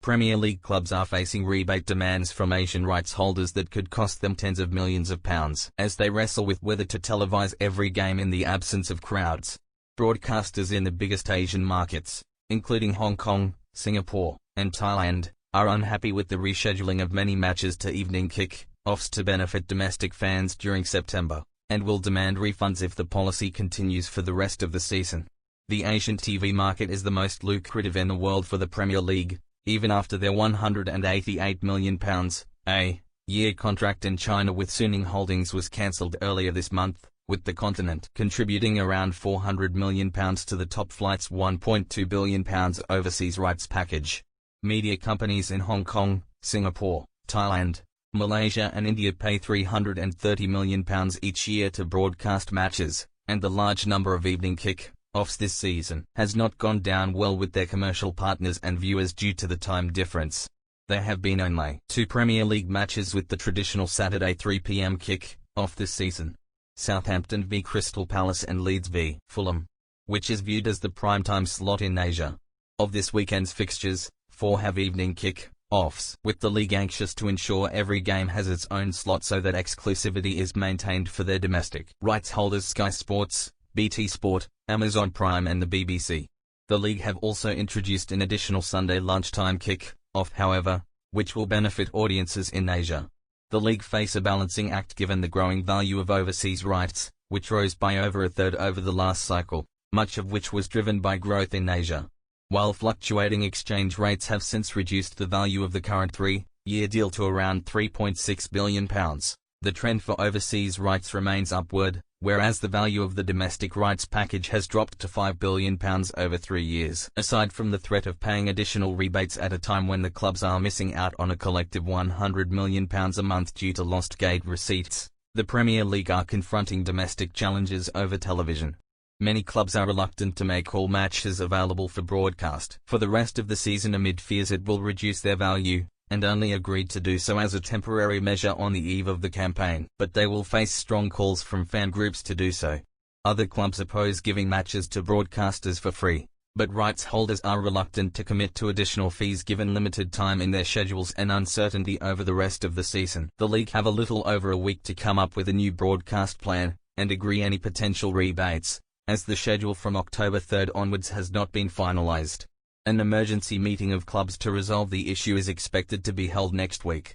Premier League clubs are facing rebate demands from Asian rights holders that could cost them tens of millions of pounds as they wrestle with whether to televise every game in the absence of crowds. Broadcasters in the biggest Asian markets, including Hong Kong, Singapore, and Thailand, are unhappy with the rescheduling of many matches to evening kick-offs to benefit domestic fans during September, and will demand refunds if the policy continues for the rest of the season. The Asian TV market is the most lucrative in the world for the Premier League, even after their £188 million a year contract in China with Suning Holdings was cancelled earlier this month, with the continent contributing around £400 million to the top flight's £1.2 billion overseas rights package. Media companies in Hong Kong, Singapore, Thailand, Malaysia and India pay £330 million each year to broadcast matches, and the large number of evening kick-offs this season has not gone down well with their commercial partners and viewers due to the time difference. There have been only 2 Premier League matches with the traditional Saturday 3 p.m. kick-off this season: Southampton v Crystal Palace and Leeds v Fulham, which is viewed as the primetime slot in Asia. Of this weekend's fixtures, 4 have evening kick-offs, with the league anxious to ensure every game has its own slot so that exclusivity is maintained for their domestic rights holders Sky Sports, BT Sport, Amazon Prime and the BBC. The league have also introduced an additional Sunday lunchtime kick-off, however, which will benefit audiences in Asia. The league face a balancing act given the growing value of overseas rights, which rose by over a third over the last cycle, much of which was driven by growth in Asia. While fluctuating exchange rates have since reduced the value of the current 3-year deal to around £3.6 billion, the trend for overseas rights remains upward, whereas the value of the domestic rights package has dropped to £5 billion over 3 years. Aside from the threat of paying additional rebates at a time when the clubs are missing out on a collective £100 million a month due to lost gate receipts, the Premier League are confronting domestic challenges over television. Many clubs are reluctant to make all matches available for broadcast for the rest of the season amid fears it will reduce their value, and only agreed to do so as a temporary measure on the eve of the campaign. But they will face strong calls from fan groups to do so. Other clubs oppose giving matches to broadcasters for free, but rights holders are reluctant to commit to additional fees given limited time in their schedules and uncertainty over the rest of the season. The league have a little over a week to come up with a new broadcast plan and agree any potential rebates, as the schedule from October 3 onwards has not been finalized. An emergency meeting of clubs to resolve the issue is expected to be held next week.